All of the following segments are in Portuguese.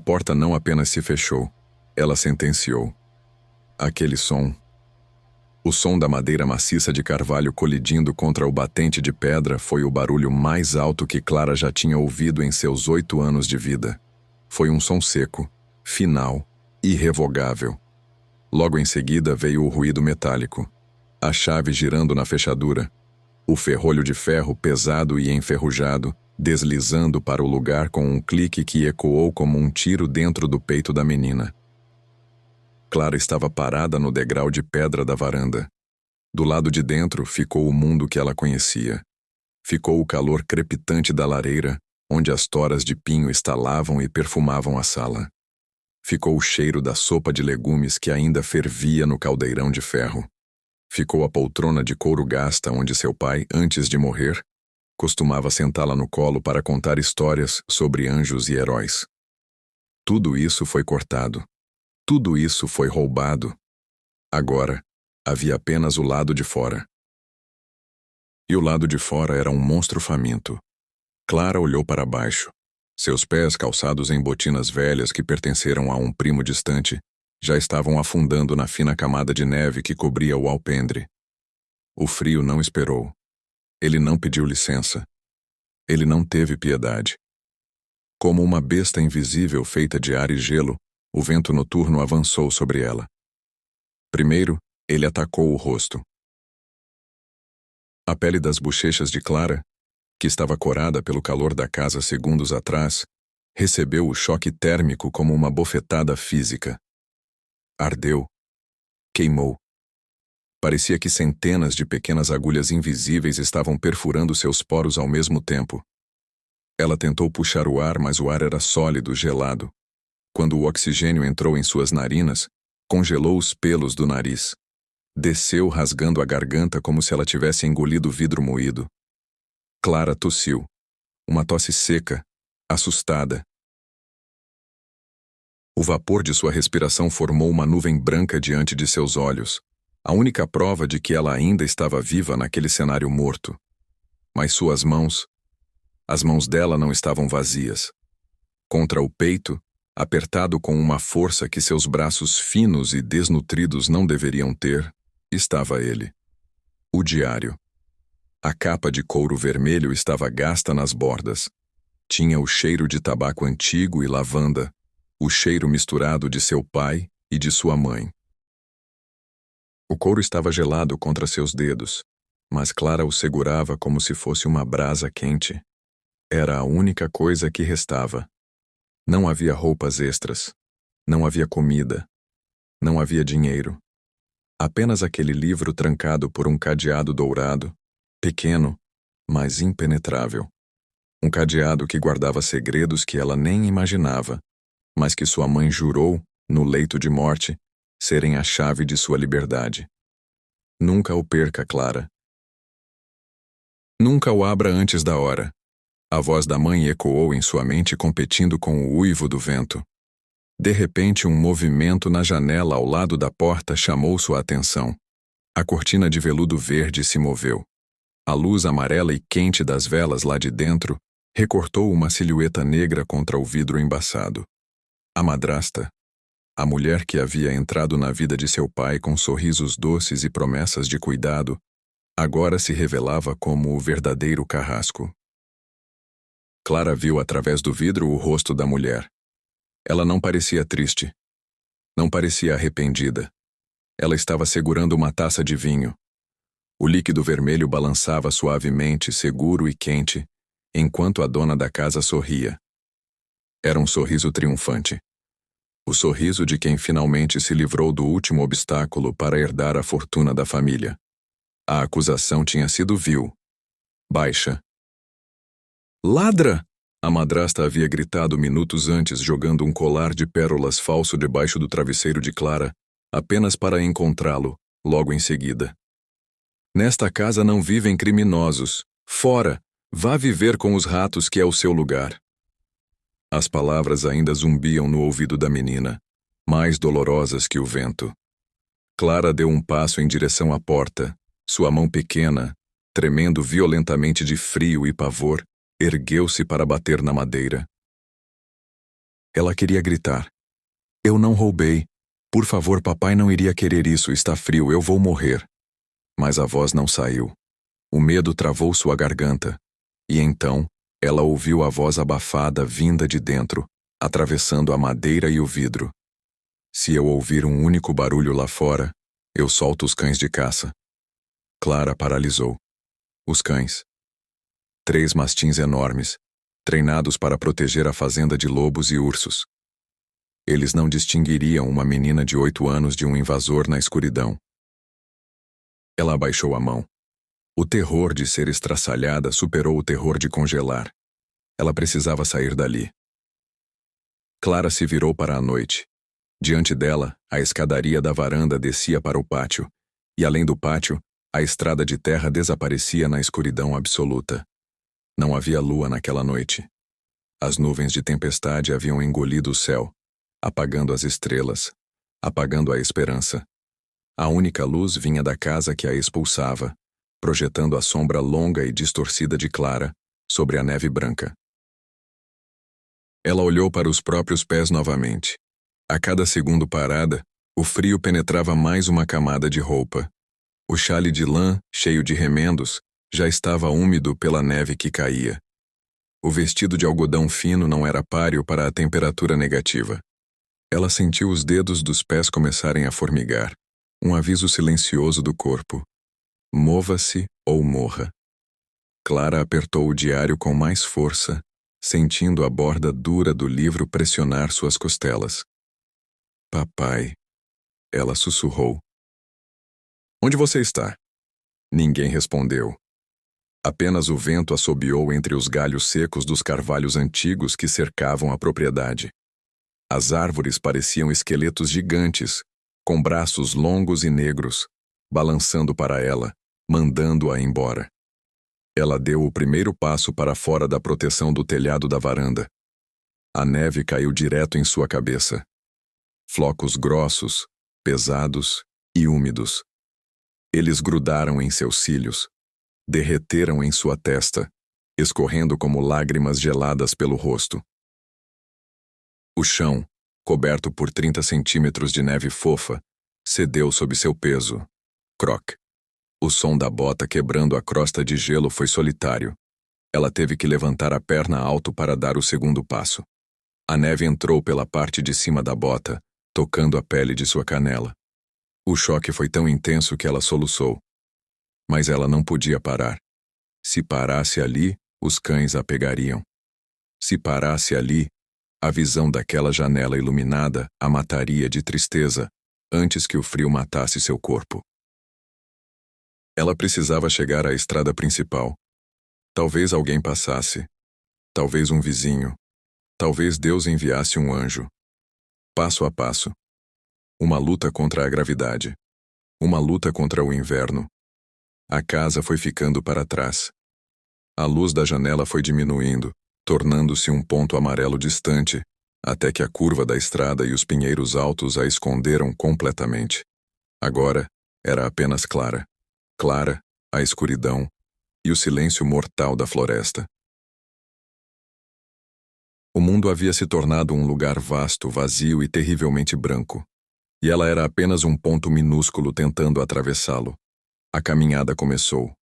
porta não apenas se fechou, ela sentenciou. Aquele som, o som da madeira maciça de carvalho colidindo contra o batente de pedra, foi o barulho mais alto que Clara já tinha ouvido em seus 8 anos de vida. Foi um som seco, final, irrevogável. Logo em seguida veio o ruído metálico, a chave girando na fechadura, o ferrolho de ferro pesado e enferrujado, deslizando para o lugar com um clique que ecoou como um tiro dentro do peito da menina. Clara estava parada no degrau de pedra da varanda. Do lado de dentro ficou o mundo que ela conhecia. Ficou o calor crepitante da lareira, onde as toras de pinho estalavam e perfumavam a sala. Ficou o cheiro da sopa de legumes que ainda fervia no caldeirão de ferro. Ficou a poltrona de couro gasta onde seu pai, antes de morrer, costumava sentá-la no colo para contar histórias sobre anjos e heróis. Tudo isso foi cortado. Tudo isso foi roubado. Agora, havia apenas o lado de fora. E o lado de fora era um monstro faminto. Clara olhou para baixo. Seus pés, calçados em botinas velhas que pertenceram a um primo distante, já estavam afundando na fina camada de neve que cobria o alpendre. O frio não esperou. Ele não pediu licença. Ele não teve piedade. Como uma besta invisível feita de ar e gelo, o vento noturno avançou sobre ela. Primeiro, ele atacou o rosto. A pele das bochechas de Clara, que estava corada pelo calor da casa segundos atrás, recebeu o choque térmico como uma bofetada física. Ardeu. Queimou. Parecia que centenas de pequenas agulhas invisíveis estavam perfurando seus poros ao mesmo tempo. Ela tentou puxar o ar, mas o ar era sólido, gelado. Quando o oxigênio entrou em suas narinas, congelou os pelos do nariz. Desceu rasgando a garganta como se ela tivesse engolido vidro moído. Clara tossiu. Uma tosse seca, assustada. O vapor de sua respiração formou uma nuvem branca diante de seus olhos, a única prova de que ela ainda estava viva naquele cenário morto. Mas suas mãos, as mãos dela não estavam vazias. Contra o peito, apertado com uma força que seus braços finos e desnutridos não deveriam ter, estava ele. O diário. A capa de couro vermelho estava gasta nas bordas. Tinha o cheiro de tabaco antigo e lavanda, o cheiro misturado de seu pai e de sua mãe. O couro estava gelado contra seus dedos, mas Clara o segurava como se fosse uma brasa quente. Era a única coisa que restava. Não havia roupas extras. Não havia comida. Não havia dinheiro. Apenas aquele livro trancado por um cadeado dourado, pequeno, mas impenetrável. Um cadeado que guardava segredos que ela nem imaginava, mas que sua mãe jurou, no leito de morte, serem a chave de sua liberdade. Nunca o perca, Clara. Nunca o abra antes da hora. A voz da mãe ecoou em sua mente, competindo com o uivo do vento. De repente, um movimento na janela ao lado da porta chamou sua atenção. A cortina de veludo verde se moveu. A luz amarela e quente das velas lá de dentro recortou uma silhueta negra contra o vidro embaçado. A madrasta, a mulher que havia entrado na vida de seu pai com sorrisos doces e promessas de cuidado, agora se revelava como o verdadeiro carrasco. Clara viu através do vidro o rosto da mulher. Ela não parecia triste. Não parecia arrependida. Ela estava segurando uma taça de vinho. O líquido vermelho balançava suavemente, seguro e quente, enquanto a dona da casa sorria. Era um sorriso triunfante. O sorriso de quem finalmente se livrou do último obstáculo para herdar a fortuna da família. A acusação tinha sido vil, baixa. Ladra! A madrasta havia gritado minutos antes, jogando um colar de pérolas falso debaixo do travesseiro de Clara, apenas para encontrá-lo, logo em seguida. Nesta casa não vivem criminosos. Fora! Vá viver com os ratos, que é o seu lugar. As palavras ainda zumbiam no ouvido da menina, mais dolorosas que o vento. Clara deu um passo em direção à porta. Sua mão pequena, tremendo violentamente de frio e pavor, ergueu-se para bater na madeira. Ela queria gritar. Eu não roubei. Por favor, papai não iria querer isso, está frio, eu vou morrer. Mas a voz não saiu. O medo travou sua garganta. E então, ela ouviu a voz abafada vinda de dentro, atravessando a madeira e o vidro. Se eu ouvir um único barulho lá fora, eu solto os cães de caça. Clara paralisou. Os cães. 3 mastins enormes, treinados para proteger a fazenda de lobos e ursos. Eles não distinguiriam uma menina de 8 anos de um invasor na escuridão. Ela abaixou a mão. O terror de ser estraçalhada superou o terror de congelar. Ela precisava sair dali. Clara se virou para a noite. Diante dela, a escadaria da varanda descia para o pátio, e além do pátio, a estrada de terra desaparecia na escuridão absoluta. Não havia lua naquela noite. As nuvens de tempestade haviam engolido o céu, apagando as estrelas, apagando a esperança. A única luz vinha da casa que a expulsava, projetando a sombra longa e distorcida de Clara sobre a neve branca. Ela olhou para os próprios pés novamente. A cada segundo parada, o frio penetrava mais uma camada de roupa. O xale de lã, cheio de remendos, já estava úmido pela neve que caía. O vestido de algodão fino não era páreo para a temperatura negativa. Ela sentiu os dedos dos pés começarem a formigar, um aviso silencioso do corpo. Mova-se ou morra. Clara apertou o diário com mais força, sentindo a borda dura do livro pressionar suas costelas. Papai, ela sussurrou. Onde você está? Ninguém respondeu. Apenas o vento assobiou entre os galhos secos dos carvalhos antigos que cercavam a propriedade. As árvores pareciam esqueletos gigantes, com braços longos e negros, balançando para ela, mandando-a embora. Ela deu o primeiro passo para fora da proteção do telhado da varanda. A neve caiu direto em sua cabeça. Flocos grossos, pesados e úmidos. Eles grudaram em seus cílios, derreteram em sua testa, escorrendo como lágrimas geladas pelo rosto. O chão, coberto por 30 centímetros de neve fofa, cedeu sob seu peso. Croc. O som da bota quebrando a crosta de gelo foi solitário. Ela teve que levantar a perna alto para dar o segundo passo. A neve entrou pela parte de cima da bota, tocando a pele de sua canela. O choque foi tão intenso que ela soluçou. Mas ela não podia parar. Se parasse ali, os cães a pegariam. Se parasse ali, a visão daquela janela iluminada a mataria de tristeza antes que o frio matasse seu corpo. Ela precisava chegar à estrada principal. Talvez alguém passasse. Talvez um vizinho. Talvez Deus enviasse um anjo. Passo a passo. Uma luta contra a gravidade. Uma luta contra o inverno. A casa foi ficando para trás. A luz da janela foi diminuindo, tornando-se um ponto amarelo distante, até que a curva da estrada e os pinheiros altos a esconderam completamente. Agora, era apenas Clara. Clara, a escuridão e o silêncio mortal da floresta. O mundo havia se tornado um lugar vasto, vazio e terrivelmente branco. E ela era apenas um ponto minúsculo tentando atravessá-lo. A caminhada começou.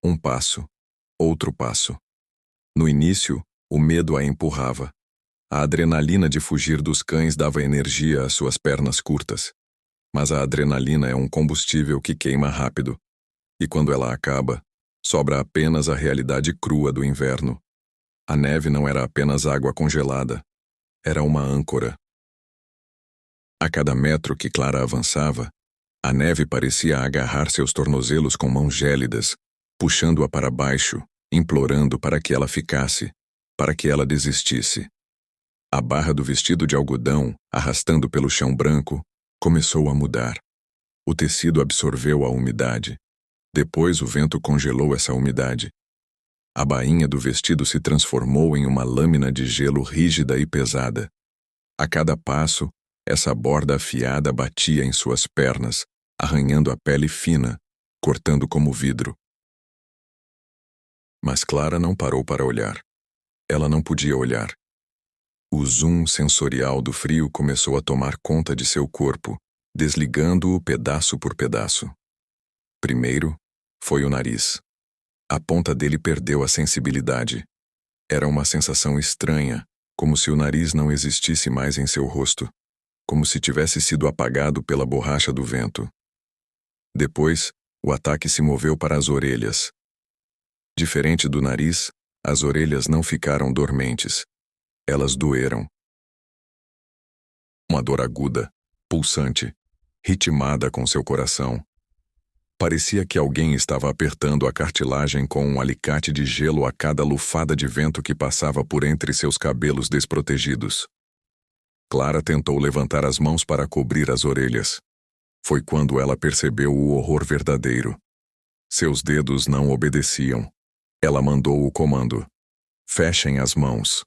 Um passo. Outro passo. No início, o medo a empurrava. A adrenalina de fugir dos cães dava energia às suas pernas curtas. Mas a adrenalina é um combustível que queima rápido. E quando ela acaba, sobra apenas a realidade crua do inverno. A neve não era apenas água congelada. Era uma âncora. A cada metro que Clara avançava, a neve parecia agarrar seus tornozelos com mãos gélidas, puxando-a para baixo, implorando para que ela ficasse, para que ela desistisse. A barra do vestido de algodão, arrastando pelo chão branco, começou a mudar. O tecido absorveu a umidade. Depois o vento congelou essa umidade. A bainha do vestido se transformou em uma lâmina de gelo rígida e pesada. A cada passo, essa borda afiada batia em suas pernas, arranhando a pele fina, cortando como vidro. Mas Clara não parou para olhar. Ela não podia olhar. O zoom sensorial do frio começou a tomar conta de seu corpo, desligando-o pedaço por pedaço. Primeiro, foi o nariz. A ponta dele perdeu a sensibilidade. Era uma sensação estranha, como se o nariz não existisse mais em seu rosto, como se tivesse sido apagado pela borracha do vento. Depois, o ataque se moveu para as orelhas. Diferente do nariz, as orelhas não ficaram dormentes. Elas doeram. Uma dor aguda, pulsante, ritmada com seu coração. Parecia que alguém estava apertando a cartilagem com um alicate de gelo a cada lufada de vento que passava por entre seus cabelos desprotegidos. Clara tentou levantar as mãos para cobrir as orelhas. Foi quando ela percebeu o horror verdadeiro. Seus dedos não obedeciam. Ela mandou o comando: fechem as mãos.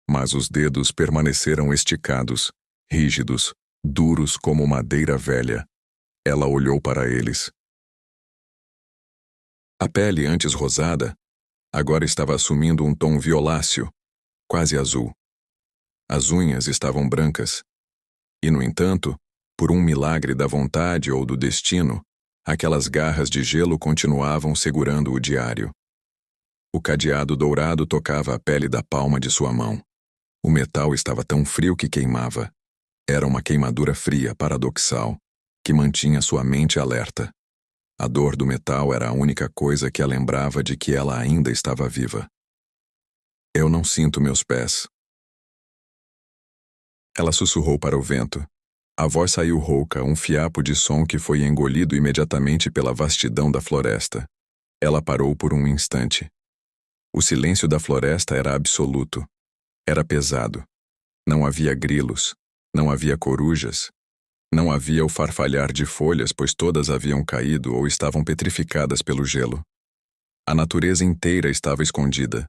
Mas os dedos permaneceram esticados, rígidos, duros como madeira velha. Ela olhou para eles. A pele antes rosada, agora estava assumindo um tom violáceo, quase azul. As unhas estavam brancas. E, no entanto, por um milagre da vontade ou do destino, aquelas garras de gelo continuavam segurando o diário. O cadeado dourado tocava a pele da palma de sua mão. O metal estava tão frio que queimava. Era uma queimadura fria, paradoxal, que mantinha sua mente alerta. A dor do metal era a única coisa que a lembrava de que ela ainda estava viva. Eu não sinto meus pés. Ela sussurrou para o vento. A voz saiu rouca, um fiapo de som que foi engolido imediatamente pela vastidão da floresta. Ela parou por um instante. O silêncio da floresta era absoluto. Era pesado. Não havia grilos. Não havia corujas. Não havia o farfalhar de folhas, pois todas haviam caído ou estavam petrificadas pelo gelo. A natureza inteira estava escondida.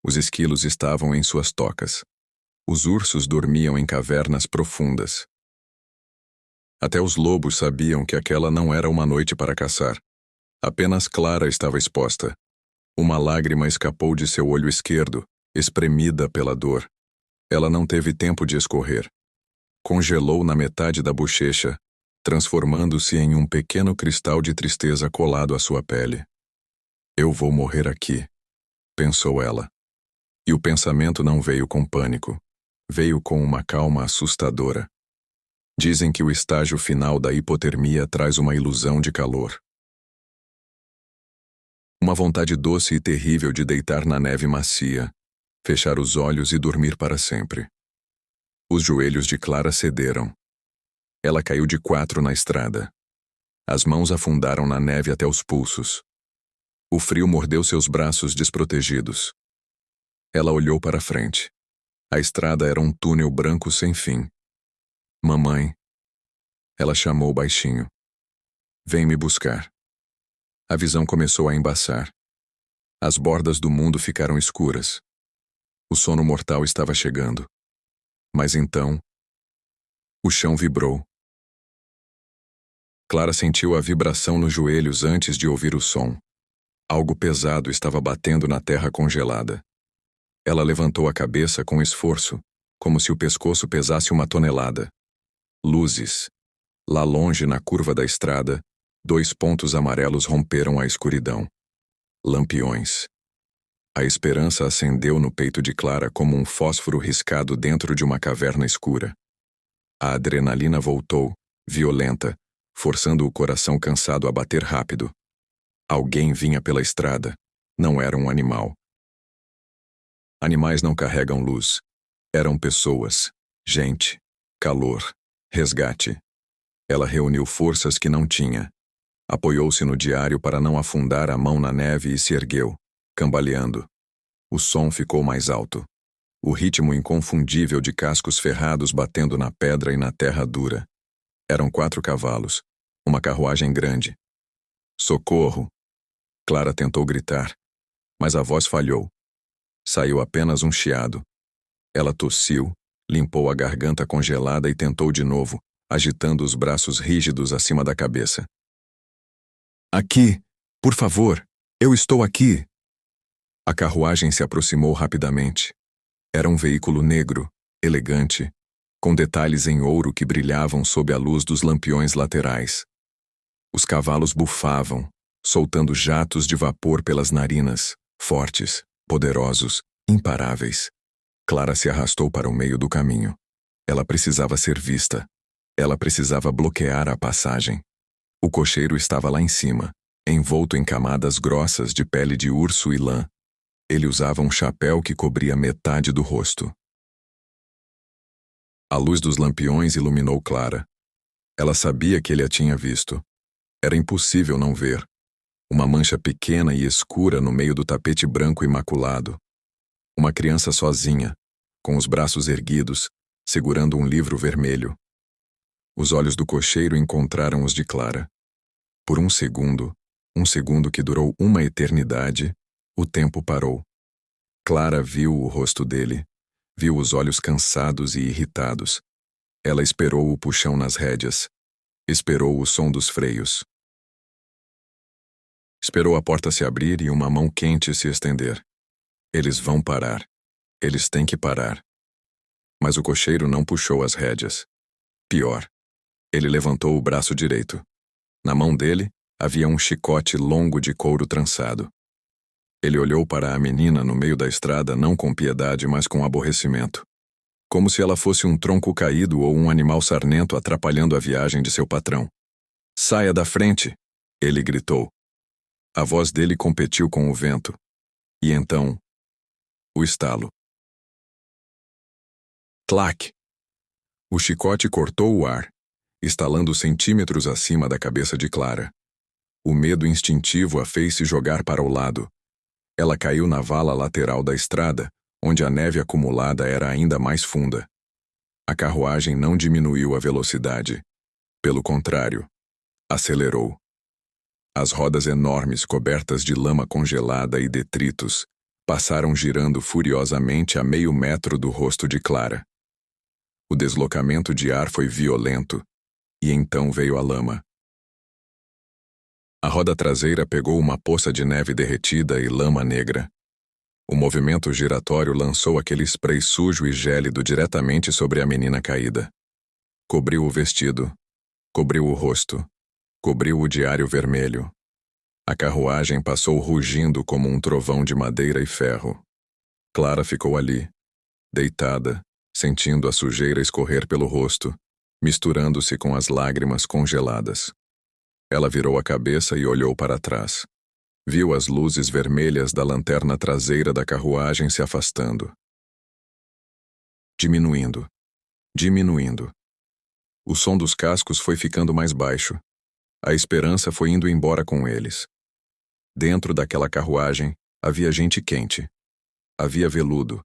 Os esquilos estavam em suas tocas. Os ursos dormiam em cavernas profundas. Até os lobos sabiam que aquela não era uma noite para caçar. Apenas Clara estava exposta. Uma lágrima escapou de seu olho esquerdo, espremida pela dor. Ela não teve tempo de escorrer. Congelou na metade da bochecha, transformando-se em um pequeno cristal de tristeza colado à sua pele. Eu vou morrer aqui, pensou ela. E o pensamento não veio com pânico. Veio com uma calma assustadora. Dizem que o estágio final da hipotermia traz uma ilusão de calor. Uma vontade doce e terrível de deitar na neve macia, fechar os olhos e dormir para sempre. Os joelhos de Clara cederam. Ela caiu de quatro na estrada. As mãos afundaram na neve até os pulsos. O frio mordeu seus braços desprotegidos. Ela olhou para frente. A estrada era um túnel branco sem fim. Mamãe. Ela chamou baixinho. Vem me buscar. A visão começou a embaçar. As bordas do mundo ficaram escuras. O sono mortal estava chegando. Mas então, o chão vibrou. Clara sentiu a vibração nos joelhos antes de ouvir o som. Algo pesado estava batendo na terra congelada. Ela levantou a cabeça com esforço, como se o pescoço pesasse uma tonelada. Luzes. Lá longe, na curva da estrada, 2 pontos amarelos romperam a escuridão. Lampiões. A esperança acendeu no peito de Clara como um fósforo riscado dentro de uma caverna escura. A adrenalina voltou, violenta, forçando o coração cansado a bater rápido. Alguém vinha pela estrada. Não era um animal. Animais não carregam luz. Eram pessoas, gente, calor, resgate. Ela reuniu forças que não tinha. Apoiou-se no diário para não afundar a mão na neve e se ergueu, cambaleando. O som ficou mais alto. O ritmo inconfundível de cascos ferrados batendo na pedra e na terra dura. Eram 4 cavalos. Uma carruagem grande. Socorro! Clara tentou gritar, mas a voz falhou. Saiu apenas um chiado. Ela tossiu, limpou a garganta congelada e tentou de novo, agitando os braços rígidos acima da cabeça. Aqui! Por favor! Eu estou aqui! A carruagem se aproximou rapidamente. Era um veículo negro, elegante, com detalhes em ouro que brilhavam sob a luz dos lampiões laterais. Os cavalos bufavam, soltando jatos de vapor pelas narinas, fortes, poderosos, imparáveis. Clara se arrastou para o meio do caminho. Ela precisava ser vista. Ela precisava bloquear a passagem. O cocheiro estava lá em cima, envolto em camadas grossas de pele de urso e lã. Ele usava um chapéu que cobria metade do rosto. A luz dos lampiões iluminou Clara. Ela sabia que ele a tinha visto. Era impossível não ver. Uma mancha pequena e escura no meio do tapete branco imaculado. Uma criança sozinha, com os braços erguidos, segurando um livro vermelho. Os olhos do cocheiro encontraram os de Clara. Por um segundo que durou uma eternidade, o tempo parou. Clara viu o rosto dele, viu os olhos cansados e irritados. Ela esperou o puxão nas rédeas. Esperou o som dos freios. Esperou a porta se abrir e uma mão quente se estender. Eles vão parar. Eles têm que parar. Mas o cocheiro não puxou as rédeas. Pior. Ele levantou o braço direito. Na mão dele havia um chicote longo de couro trançado. Ele olhou para a menina no meio da estrada não com piedade, mas com aborrecimento. Como se ela fosse um tronco caído ou um animal sarnento atrapalhando a viagem de seu patrão. "Saia da frente!" ele gritou. A voz dele competiu com o vento. E então, o estalo. Clac! O chicote cortou o ar, estalando centímetros acima da cabeça de Clara. O medo instintivo a fez se jogar para o lado. Ela caiu na vala lateral da estrada, onde a neve acumulada era ainda mais funda. A carruagem não diminuiu a velocidade. Pelo contrário, acelerou. As rodas enormes cobertas de lama congelada e detritos passaram girando furiosamente a meio metro do rosto de Clara. O deslocamento de ar foi violento, e então veio a lama. A roda traseira pegou uma poça de neve derretida e lama negra. O movimento giratório lançou aquele spray sujo e gélido diretamente sobre a menina caída. Cobriu o vestido, cobriu o rosto, cobriu o diário vermelho. A carruagem passou rugindo como um trovão de madeira e ferro. Clara ficou ali, deitada, sentindo a sujeira escorrer pelo rosto, misturando-se com as lágrimas congeladas. Ela virou a cabeça e olhou para trás. Viu as luzes vermelhas da lanterna traseira da carruagem se afastando. Diminuindo. Diminuindo. O som dos cascos foi ficando mais baixo. A esperança foi indo embora com eles. Dentro daquela carruagem havia gente quente. Havia veludo.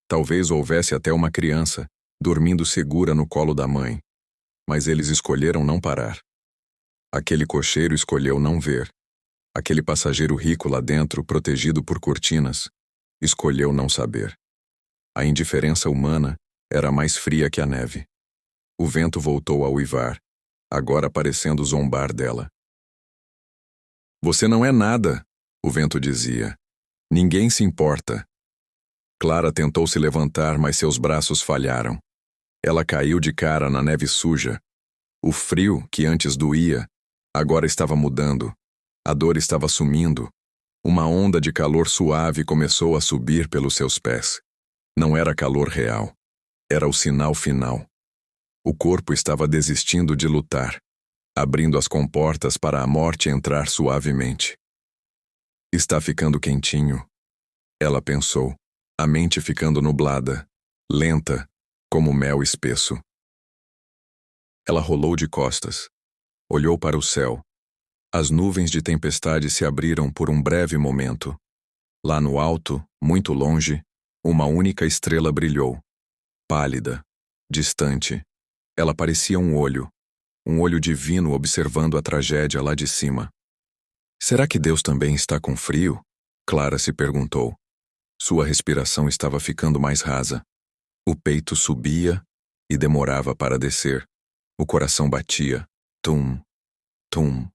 Talvez houvesse até uma criança, dormindo segura no colo da mãe. Mas eles escolheram não parar. Aquele cocheiro escolheu não ver. Aquele passageiro rico lá dentro, protegido por cortinas, escolheu não saber. A indiferença humana era mais fria que a neve. O vento voltou a uivar, agora parecendo zombar dela. "Você não é nada", o vento dizia. "Ninguém se importa." Clara tentou se levantar, mas seus braços falharam. Ela caiu de cara na neve suja. O frio, que antes doía, agora estava mudando. A dor estava sumindo. Uma onda de calor suave começou a subir pelos seus pés. Não era calor real. Era o sinal final. O corpo estava desistindo de lutar, abrindo as comportas para a morte entrar suavemente. "Está ficando quentinho", ela pensou, a mente ficando nublada, lenta, como mel espesso. Ela rolou de costas. Olhou para o céu. As nuvens de tempestade se abriram por um breve momento. Lá no alto, muito longe, uma única estrela brilhou. Pálida, distante. Ela parecia um olho divino observando a tragédia lá de cima. Será que Deus também está com frio? Clara se perguntou. Sua respiração estava ficando mais rasa. O peito subia e demorava para descer. O coração batia. Tum, tum.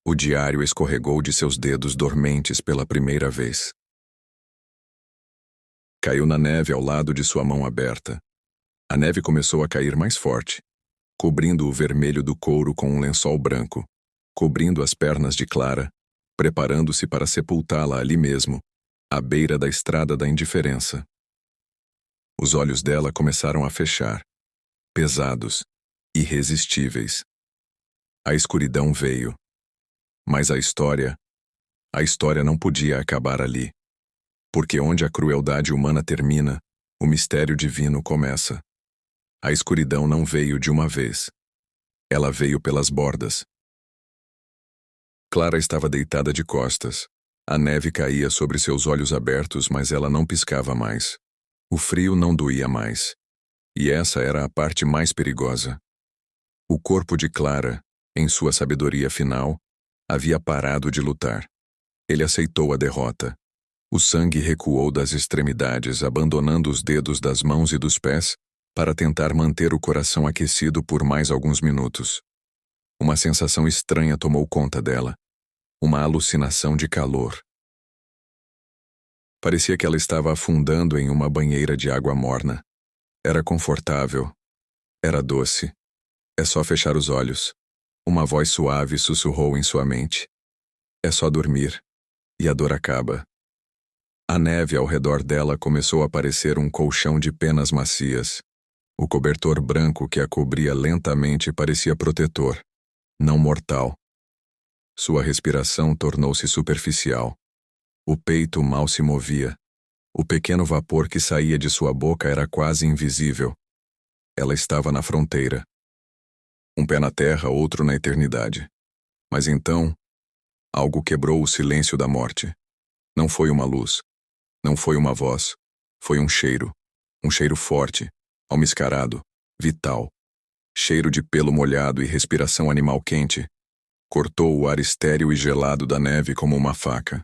O diário escorregou de seus dedos dormentes pela primeira vez. Caiu na neve ao lado de sua mão aberta. A neve começou a cair mais forte, cobrindo o vermelho do couro com um lençol branco, cobrindo as pernas de Clara, preparando-se para sepultá-la ali mesmo, à beira da estrada da indiferença. Os olhos dela começaram a fechar, pesados, irresistíveis. A escuridão veio. Mas a história não podia acabar ali. Porque onde a crueldade humana termina, o mistério divino começa. A escuridão não veio de uma vez. Ela veio pelas bordas. Clara estava deitada de costas. A neve caía sobre seus olhos abertos, mas ela não piscava mais. O frio não doía mais. E essa era a parte mais perigosa. O corpo de Clara, em sua sabedoria final, havia parado de lutar. Ele aceitou a derrota. O sangue recuou das extremidades, abandonando os dedos das mãos e dos pés, para tentar manter o coração aquecido por mais alguns minutos. Uma sensação estranha tomou conta dela. Uma alucinação de calor. Parecia que ela estava afundando em uma banheira de água morna. Era confortável. Era doce. É só fechar os olhos. Uma voz suave sussurrou em sua mente. É só dormir. E a dor acaba. A neve ao redor dela começou a parecer um colchão de penas macias. O cobertor branco que a cobria lentamente parecia protetor, não mortal. Sua respiração tornou-se superficial. O peito mal se movia. O pequeno vapor que saía de sua boca era quase invisível. Ela estava na fronteira. Um pé na terra, outro na eternidade. Mas então, algo quebrou o silêncio da morte. Não foi uma luz. Não foi uma voz. Foi um cheiro. Um cheiro forte, almiscarado, vital. Cheiro de pelo molhado e respiração animal quente. Cortou o ar estéril e gelado da neve como uma faca.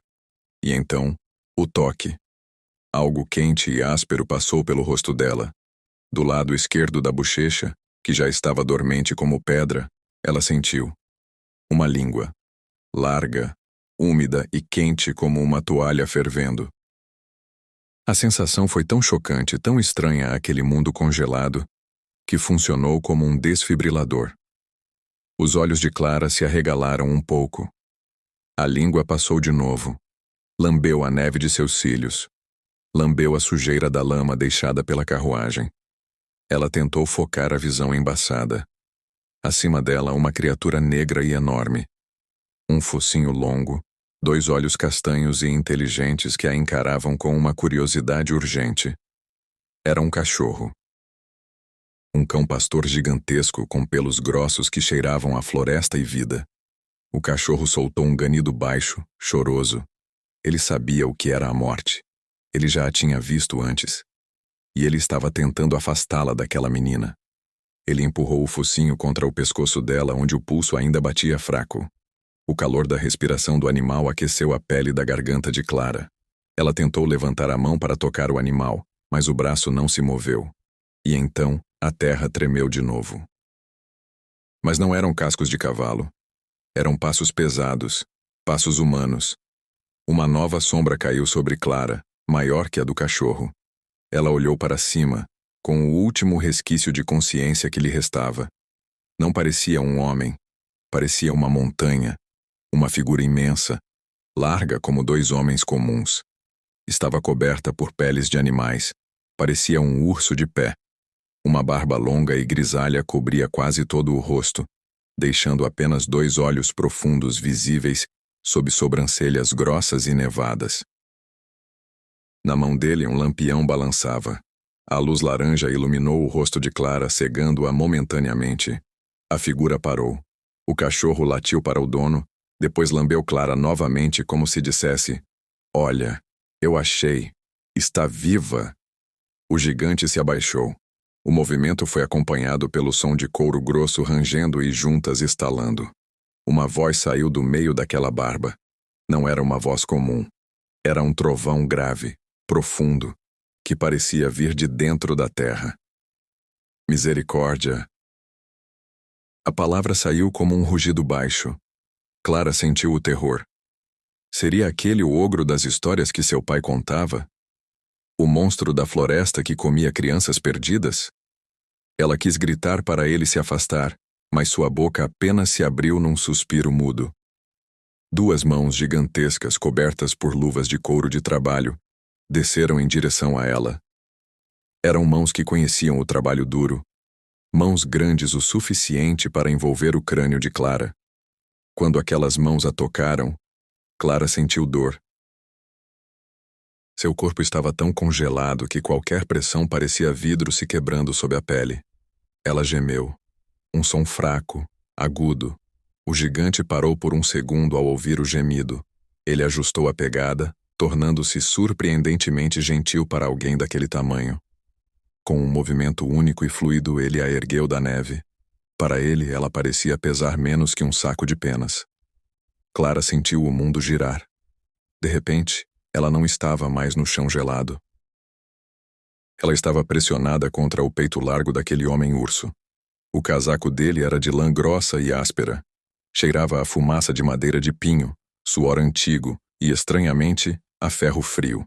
E então, o toque. Algo quente e áspero passou pelo rosto dela. Do lado esquerdo da bochecha, que já estava dormente como pedra, ela sentiu uma língua. Larga, úmida e quente como uma toalha fervendo. A sensação foi tão chocante, tão estranha àquele mundo congelado, que funcionou como um desfibrilador. Os olhos de Clara se arregalaram um pouco. A língua passou de novo. Lambeu a neve de seus cílios. Lambeu a sujeira da lama deixada pela carruagem. Ela tentou focar a visão embaçada. Acima dela, uma criatura negra e enorme. Um focinho longo, 2 olhos castanhos e inteligentes que a encaravam com uma curiosidade urgente. Era um cachorro. Um cão-pastor gigantesco com pelos grossos que cheiravam a floresta e vida. O cachorro soltou um ganido baixo, choroso. Ele sabia o que era a morte. Ele já a tinha visto antes. E ele estava tentando afastá-la daquela menina. Ele empurrou o focinho contra o pescoço dela, onde o pulso ainda batia fraco. O calor da respiração do animal aqueceu a pele da garganta de Clara. Ela tentou levantar a mão para tocar o animal, mas o braço não se moveu. E então, a terra tremeu de novo. Mas não eram cascos de cavalo. Eram passos pesados, passos humanos. Uma nova sombra caiu sobre Clara, maior que a do cachorro. Ela olhou para cima, com o último resquício de consciência que lhe restava. Não parecia um homem. Parecia uma montanha. Uma figura imensa, larga como 2 homens comuns. Estava coberta por peles de animais. Parecia um urso de pé. Uma barba longa e grisalha cobria quase todo o rosto, deixando apenas 2 olhos profundos visíveis sob sobrancelhas grossas e nevadas. Na mão dele um lampião balançava. A luz laranja iluminou o rosto de Clara, cegando-a momentaneamente. A figura parou. O cachorro latiu para o dono, depois lambeu Clara novamente como se dissesse: "Olha, eu achei. Está viva." O gigante se abaixou. O movimento foi acompanhado pelo som de couro grosso rangendo e juntas estalando. Uma voz saiu do meio daquela barba. Não era uma voz comum. Era um trovão grave, profundo, que parecia vir de dentro da terra. Misericórdia. A palavra saiu como um rugido baixo. Clara sentiu o terror. Seria aquele o ogro das histórias que seu pai contava? O monstro da floresta que comia crianças perdidas? Ela quis gritar para ele se afastar, mas sua boca apenas se abriu num suspiro mudo. Duas mãos gigantescas cobertas por luvas de couro de trabalho desceram em direção a ela. Eram mãos que conheciam o trabalho duro, mãos grandes o suficiente para envolver o crânio de Clara. Quando aquelas mãos a tocaram, Clara sentiu dor. Seu corpo estava tão congelado que qualquer pressão parecia vidro se quebrando sob a pele. Ela gemeu. Um som fraco, agudo. O gigante parou por um segundo ao ouvir o gemido. Ele ajustou a pegada, tornando-se surpreendentemente gentil para alguém daquele tamanho. Com um movimento único e fluido, ele a ergueu da neve. Para ele, ela parecia pesar menos que um saco de penas. Clara sentiu o mundo girar. De repente, ela não estava mais no chão gelado. Ela estava pressionada contra o peito largo daquele homem-urso. O casaco dele era de lã grossa e áspera. Cheirava a fumaça de madeira de pinho, suor antigo e, estranhamente, a ferro frio.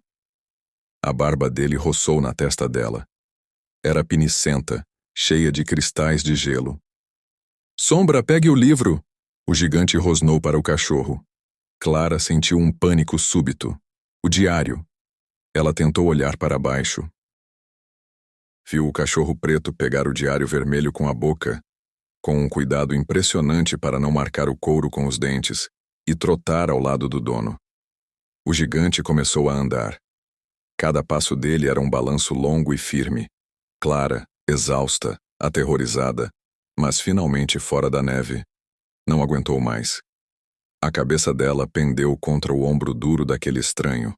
A barba dele roçou na testa dela. Era pinicenta, cheia de cristais de gelo. "Sombra, pegue o livro!" O gigante rosnou para o cachorro. Clara sentiu um pânico súbito. O diário. Ela tentou olhar para baixo. Viu o cachorro preto pegar o diário vermelho com a boca, com um cuidado impressionante para não marcar o couro com os dentes, e trotar ao lado do dono. O gigante começou a andar. Cada passo dele era um balanço longo e firme. Clara, exausta, aterrorizada, mas finalmente fora da neve, não aguentou mais. A cabeça dela pendeu contra o ombro duro daquele estranho.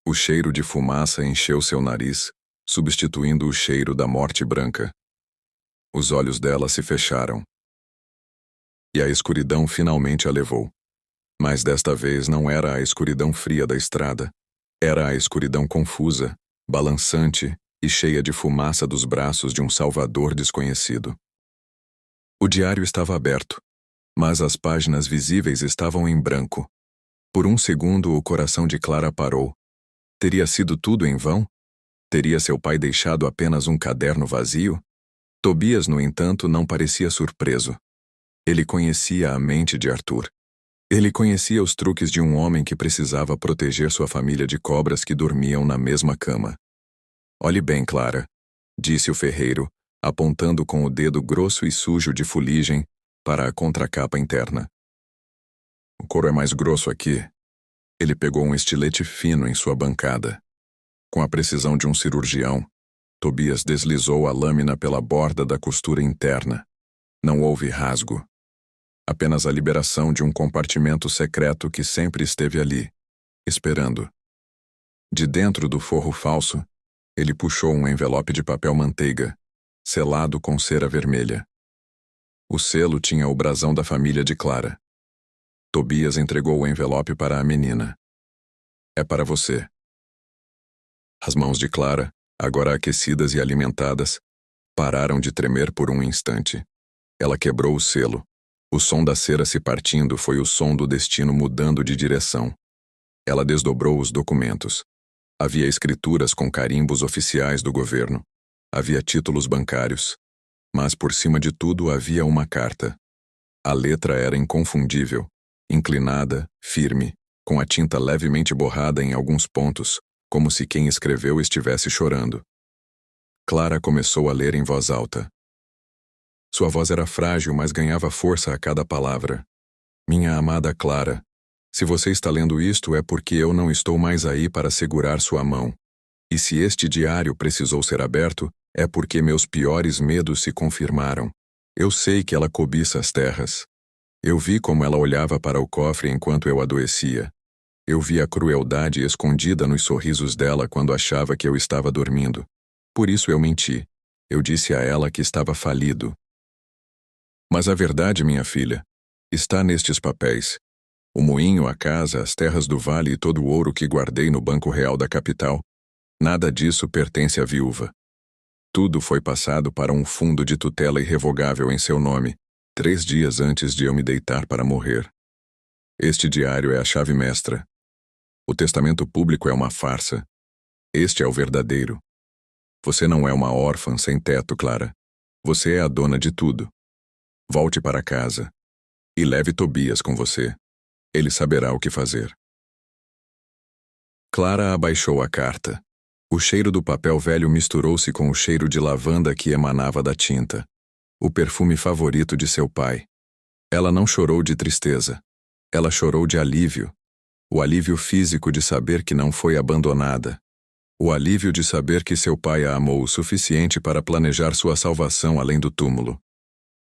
O cheiro de fumaça encheu seu nariz, substituindo o cheiro da morte branca. Os olhos dela se fecharam. E a escuridão finalmente a levou. Mas desta vez não era a escuridão fria da estrada. Era a escuridão confusa, balançante e cheia de fumaça dos braços de um salvador desconhecido. O diário estava aberto, mas as páginas visíveis estavam em branco. Por um segundo o coração de Clara parou. Teria sido tudo em vão? Teria seu pai deixado apenas um caderno vazio? Tobias, no entanto, não parecia surpreso. Ele conhecia a mente de Arthur. Ele conhecia os truques de um homem que precisava proteger sua família de cobras que dormiam na mesma cama. "Olhe bem, Clara", disse o ferreiro, apontando com o dedo grosso e sujo de fuligem para a contracapa interna. "O couro é mais grosso aqui." Ele pegou um estilete fino em sua bancada. Com a precisão de um cirurgião, Tobias deslizou a lâmina pela borda da costura interna. Não houve rasgo. Apenas a liberação de um compartimento secreto que sempre esteve ali, esperando. De dentro do forro falso, ele puxou um envelope de papel manteiga, selado com cera vermelha. O selo tinha o brasão da família de Clara. Tobias entregou o envelope para a menina. "É para você." As mãos de Clara, agora aquecidas e alimentadas, pararam de tremer por um instante. Ela quebrou o selo. O som da cera se partindo foi o som do destino mudando de direção. Ela desdobrou os documentos. Havia escrituras com carimbos oficiais do governo. Havia títulos bancários. Mas por cima de tudo havia uma carta. A letra era inconfundível, inclinada, firme, com a tinta levemente borrada em alguns pontos, como se quem escreveu estivesse chorando. Clara começou a ler em voz alta. Sua voz era frágil, mas ganhava força a cada palavra. "Minha amada Clara, se você está lendo isto é porque eu não estou mais aí para segurar sua mão. E se este diário precisou ser aberto, é porque meus piores medos se confirmaram. Eu sei que ela cobiça as terras. Eu vi como ela olhava para o cofre enquanto eu adoecia. Eu vi a crueldade escondida nos sorrisos dela quando achava que eu estava dormindo. Por isso eu menti. Eu disse a ela que estava falido. Mas a verdade, minha filha, está nestes papéis. O moinho, a casa, as terras do vale e todo o ouro que guardei no Banco Real da capital. Nada disso pertence à viúva. Tudo foi passado para um fundo de tutela irrevogável em seu nome, 3 dias antes de eu me deitar para morrer. Este diário é a chave mestra. O testamento público é uma farsa. Este é o verdadeiro. Você não é uma órfã sem teto, Clara. Você é a dona de tudo. Volte para casa. E leve Tobias com você. Ele saberá o que fazer. Clara abaixou a carta. O cheiro do papel velho misturou-se com o cheiro de lavanda que emanava da tinta. O perfume favorito de seu pai. Ela não chorou de tristeza. Ela chorou de alívio. O alívio físico de saber que não foi abandonada. O alívio de saber que seu pai a amou o suficiente para planejar sua salvação além do túmulo.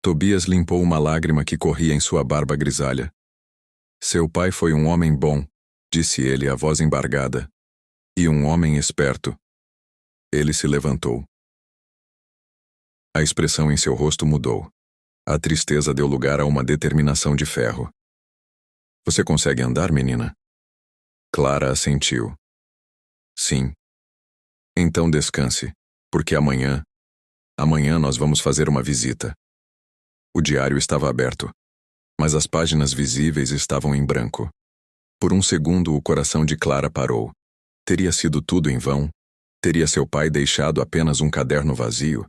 Tobias limpou uma lágrima que corria em sua barba grisalha. Seu pai foi um homem bom, disse ele, a voz embargada. E um homem esperto. Ele se levantou. A expressão em seu rosto mudou. A tristeza deu lugar a uma determinação de ferro. Você consegue andar, menina? Clara assentiu. Sim. Então descanse, porque amanhã nós vamos fazer uma visita. O diário estava aberto, mas as páginas visíveis estavam em branco. Por um segundo o coração de Clara parou. Teria sido tudo em vão? Teria seu pai deixado apenas um caderno vazio?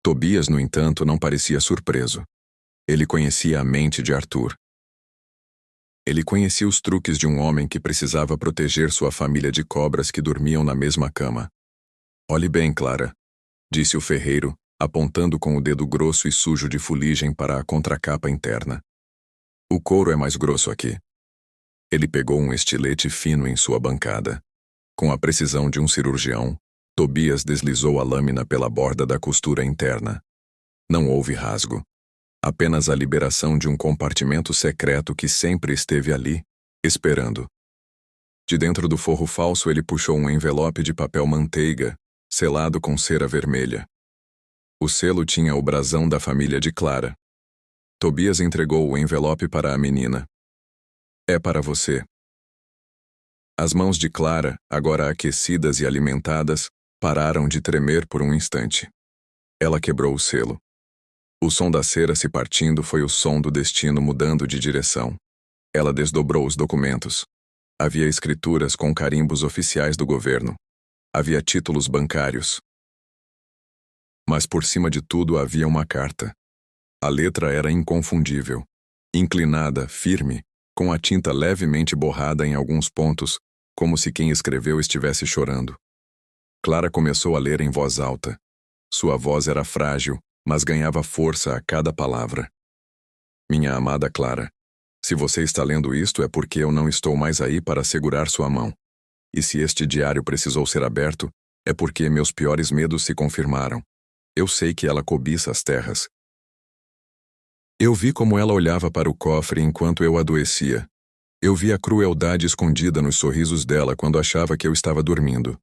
Tobias, no entanto, não parecia surpreso. Ele conhecia a mente de Arthur. Ele conhecia os truques de um homem que precisava proteger sua família de cobras que dormiam na mesma cama. Olhe bem, Clara, disse o ferreiro, apontando com o dedo grosso e sujo de fuligem para a contracapa interna. O couro é mais grosso aqui. Ele pegou um estilete fino em sua bancada. Com a precisão de um cirurgião, Tobias deslizou a lâmina pela borda da costura interna. Não houve rasgo. Apenas a liberação de um compartimento secreto que sempre esteve ali, esperando. De dentro do forro falso ele puxou um envelope de papel manteiga, selado com cera vermelha. O selo tinha o brasão da família de Clara. Tobias entregou o envelope para a menina. É para você. As mãos de Clara, agora aquecidas e alimentadas, pararam de tremer por um instante. Ela quebrou o selo. O som da cera se partindo foi o som do destino mudando de direção. Ela desdobrou os documentos. Havia escrituras com carimbos oficiais do governo. Havia títulos bancários. Mas por cima de tudo havia uma carta. A letra era inconfundível. Inclinada, firme, com a tinta levemente borrada em alguns pontos, como se quem escreveu estivesse chorando. Clara começou a ler em voz alta. Sua voz era frágil, mas ganhava força a cada palavra. Minha amada Clara, se você está lendo isto é porque eu não estou mais aí para segurar sua mão. E se este diário precisou ser aberto, é porque meus piores medos se confirmaram. Eu sei que ela cobiça as terras. Eu vi como ela olhava para o cofre enquanto eu adoecia. Eu vi a crueldade escondida nos sorrisos dela quando achava que eu estava dormindo.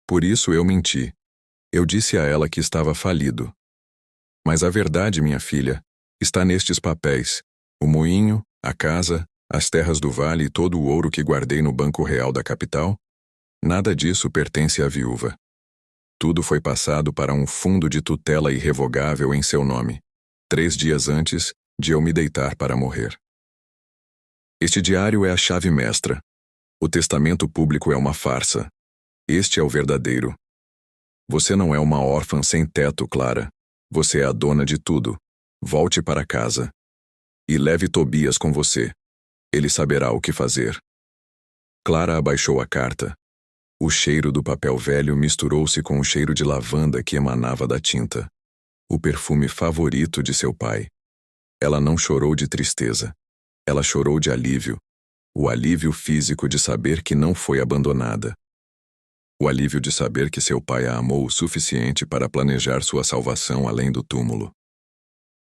Por isso eu menti. Eu disse a ela que estava falido. Mas a verdade, minha filha, está nestes papéis. O moinho, a casa, as terras do vale e todo o ouro que guardei no Banco Real da capital? Nada disso pertence à viúva. Tudo foi passado para um fundo de tutela irrevogável em seu nome, 3 dias antes de eu me deitar para morrer. Este diário é a chave mestra. O testamento público é uma farsa. Este é o verdadeiro. Você não é uma órfã sem teto, Clara. Você é a dona de tudo. Volte para casa. E leve Tobias com você. Ele saberá o que fazer. Clara abaixou a carta. O cheiro do papel velho misturou-se com o cheiro de lavanda que emanava da tinta. O perfume favorito de seu pai. Ela não chorou de tristeza. Ela chorou de alívio. O alívio físico de saber que não foi abandonada. O alívio de saber que seu pai a amou o suficiente para planejar sua salvação além do túmulo.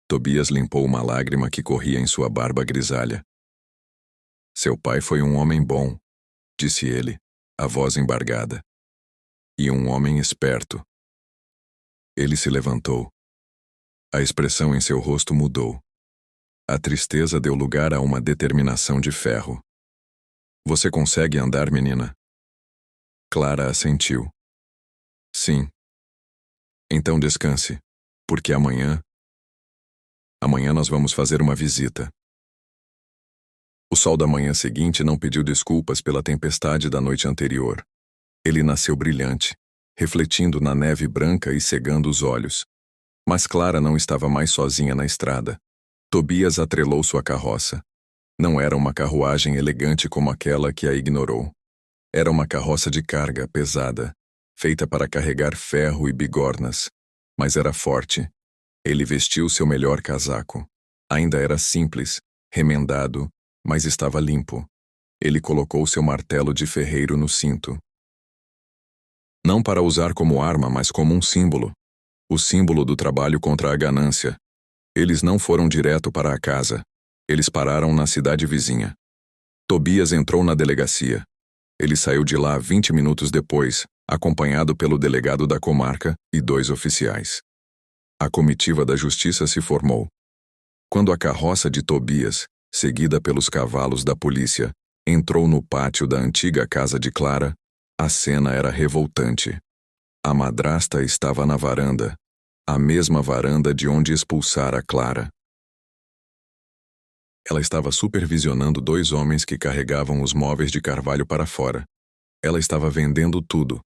Tobias limpou uma lágrima que corria em sua barba grisalha. Seu pai foi um homem bom, disse ele, a voz embargada. E um homem esperto. Ele se levantou. A expressão em seu rosto mudou. A tristeza deu lugar a uma determinação de ferro. Você consegue andar, menina? Clara assentiu. Sim. Então descanse, porque amanhã nós vamos fazer uma visita. O sol da manhã seguinte não pediu desculpas pela tempestade da noite anterior. Ele nasceu brilhante, refletindo na neve branca e cegando os olhos. Mas Clara não estava mais sozinha na estrada. Tobias atrelou sua carroça. Não era uma carruagem elegante como aquela que a ignorou. Era uma carroça de carga pesada, feita para carregar ferro e bigornas. Mas era forte. Ele vestiu seu melhor casaco. Ainda era simples, remendado, mas estava limpo. Ele colocou seu martelo de ferreiro no cinto. Não para usar como arma, mas como um símbolo. O símbolo do trabalho contra a ganância. Eles não foram direto para a casa. Eles pararam na cidade vizinha. Tobias entrou na delegacia. Ele saiu de lá 20 minutos depois, acompanhado pelo delegado da comarca e 2 oficiais. A comitiva da justiça se formou. Quando a carroça de Tobias, seguida pelos cavalos da polícia, entrou no pátio da antiga casa de Clara, a cena era revoltante. A madrasta estava na varanda, a mesma varanda de onde expulsara Clara. Ela estava supervisionando 2 homens que carregavam os móveis de Carvalho para fora. Ela estava vendendo tudo.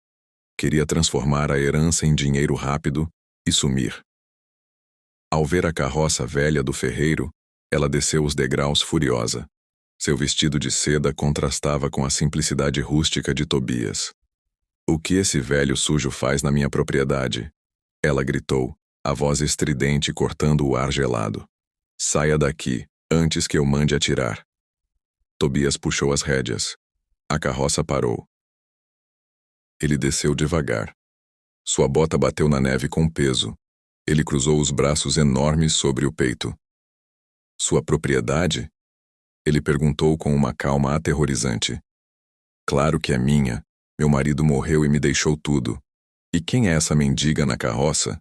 Queria transformar a herança em dinheiro rápido e sumir. Ao ver a carroça velha do ferreiro, ela desceu os degraus furiosa. Seu vestido de seda contrastava com a simplicidade rústica de Tobias. "O que esse velho sujo faz na minha propriedade?" Ela gritou, a voz estridente cortando o ar gelado. "Saia daqui, antes que eu mande atirar." Tobias puxou as rédeas. A carroça parou. Ele desceu devagar. Sua bota bateu na neve com peso. Ele cruzou os braços enormes sobre o peito. "Sua propriedade?" Ele perguntou com uma calma aterrorizante. "Claro que é minha. Meu marido morreu e me deixou tudo. E quem é essa mendiga na carroça?"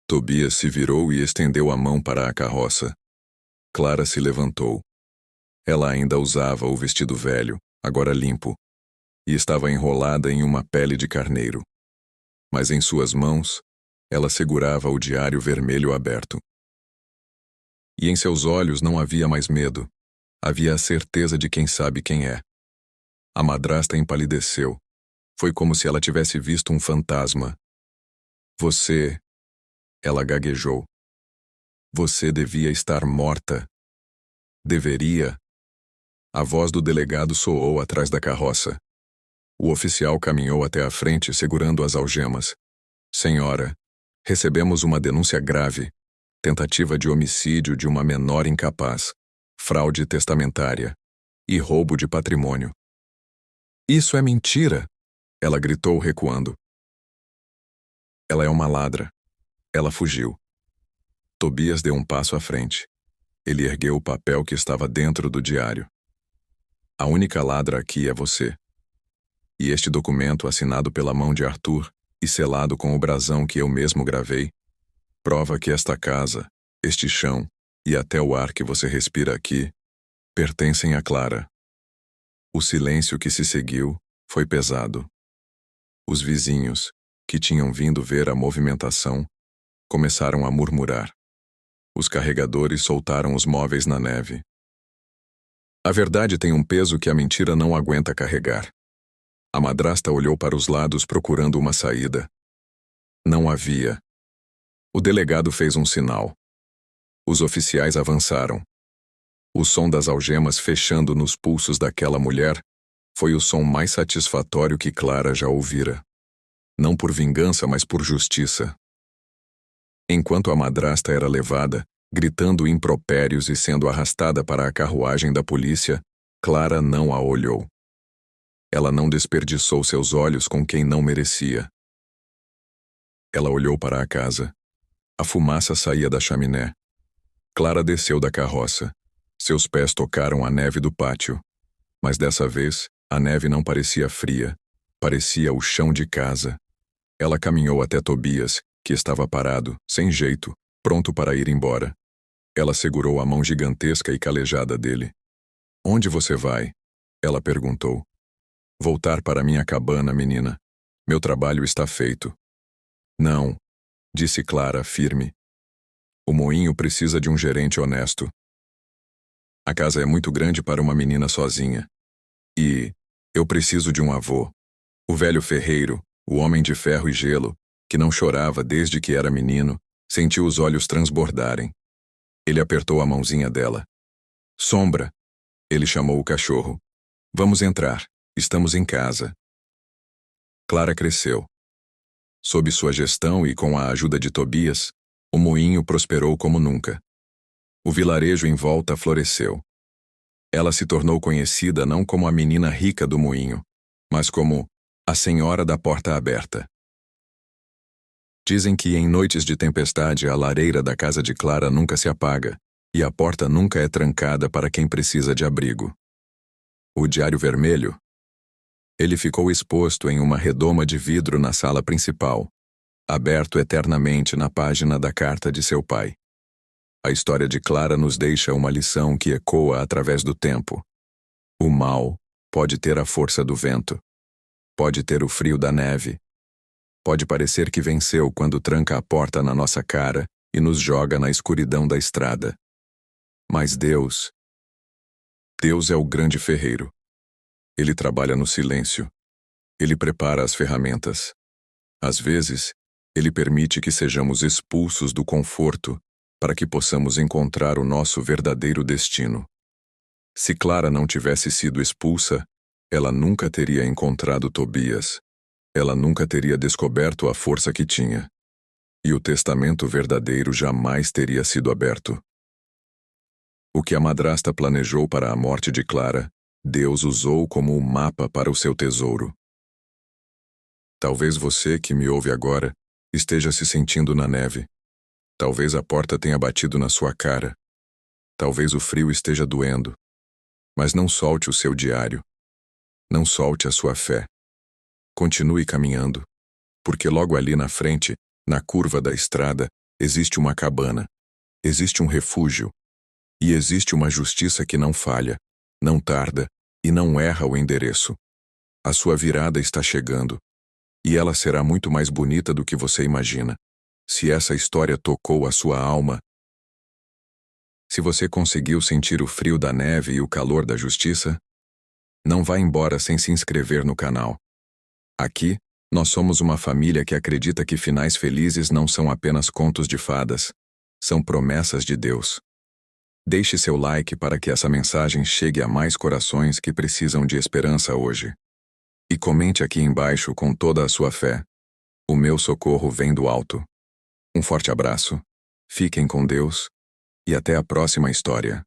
Tobias se virou e estendeu a mão para a carroça. Clara se levantou. Ela ainda usava o vestido velho, agora limpo, e estava enrolada em uma pele de carneiro. Mas em suas mãos, ela segurava o diário vermelho aberto. E em seus olhos não havia mais medo. Havia a certeza de quem sabe quem é. A madrasta empalideceu. Foi como se ela tivesse visto um fantasma. "Você..." Ela gaguejou. "Você devia estar morta." "Deveria." A voz do delegado soou atrás da carroça. O oficial caminhou até a frente segurando as algemas. "Senhora, recebemos uma denúncia grave. Tentativa de homicídio de uma menor incapaz, fraude testamentária e roubo de patrimônio." "Isso é mentira!" Ela gritou recuando. "Ela é uma ladra." Ela fugiu. Tobias deu um passo à frente. Ele ergueu o papel que estava dentro do diário. "A única ladra aqui é você. E este documento assinado pela mão de Arthur e selado com o brasão que eu mesmo gravei, prova que esta casa, este chão e até o ar que você respira aqui, pertencem a Clara." O silêncio que se seguiu foi pesado. Os vizinhos, que tinham vindo ver a movimentação, começaram a murmurar. Os carregadores soltaram os móveis na neve. A verdade tem um peso que a mentira não aguenta carregar. A madrasta olhou para os lados procurando uma saída. Não havia. O delegado fez um sinal. Os oficiais avançaram. O som das algemas fechando nos pulsos daquela mulher foi o som mais satisfatório que Clara já ouvira. Não por vingança, mas por justiça. Enquanto a madrasta era levada, gritando impropérios e sendo arrastada para a carruagem da polícia, Clara não a olhou. Ela não desperdiçou seus olhos com quem não merecia. Ela olhou para a casa. A fumaça saía da chaminé. Clara desceu da carroça. Seus pés tocaram a neve do pátio. Mas dessa vez, a neve não parecia fria. Parecia o chão de casa. Ela caminhou até Tobias, que estava parado, sem jeito, pronto para ir embora. Ela segurou a mão gigantesca e calejada dele. "Onde você vai?" Ela perguntou. "Voltar para minha cabana, menina. Meu trabalho está feito." "Não", disse Clara, firme. "O moinho precisa de um gerente honesto. A casa é muito grande para uma menina sozinha. E eu preciso de um avô. O velho ferreiro, o homem de ferro e gelo, que não chorava desde que era menino, Sentiu os olhos transbordarem. Ele apertou a mãozinha dela. Sombra! Ele chamou o cachorro. Vamos entrar. Estamos em casa. Clara cresceu. Sob sua gestão e com a ajuda de Tobias, o moinho prosperou como nunca. O vilarejo em volta floresceu. Ela se tornou conhecida não como a menina rica do moinho, mas como a senhora da porta aberta. Dizem que em noites de tempestade a lareira da casa de Clara nunca se apaga e a porta nunca é trancada para quem precisa de abrigo. O Diário Vermelho? Ele ficou exposto em uma redoma de vidro na sala principal, aberto eternamente na página da carta de seu pai. A história de Clara nos deixa uma lição que ecoa através do tempo. O mal pode ter a força do vento, pode ter o frio da neve, pode parecer que venceu quando tranca a porta na nossa cara e nos joga na escuridão da estrada. Mas Deus é o grande ferreiro. Ele trabalha no silêncio. Ele prepara as ferramentas. Às vezes, ele permite que sejamos expulsos do conforto para que possamos encontrar o nosso verdadeiro destino. Se Clara não tivesse sido expulsa, ela nunca teria encontrado Tobias. Ela nunca teria descoberto a força que tinha. E o testamento verdadeiro jamais teria sido aberto. O que a madrasta planejou para a morte de Clara, Deus usou como um mapa para o seu tesouro. Talvez você, que me ouve agora, esteja se sentindo na neve. Talvez a porta tenha batido na sua cara. Talvez o frio esteja doendo. Mas não solte o seu diário. Não solte a sua fé. Continue caminhando, porque logo ali na frente, na curva da estrada, existe uma cabana, existe um refúgio, e existe uma justiça que não falha, não tarda e não erra o endereço. A sua virada está chegando, e ela será muito mais bonita do que você imagina. Se essa história tocou a sua alma, se você conseguiu sentir o frio da neve e o calor da justiça, não vá embora sem se inscrever no canal. Aqui, nós somos uma família que acredita que finais felizes não são apenas contos de fadas, são promessas de Deus. Deixe seu like para que essa mensagem chegue a mais corações que precisam de esperança hoje. E comente aqui embaixo com toda a sua fé. O meu socorro vem do alto. Um forte abraço, fiquem com Deus e até a próxima história.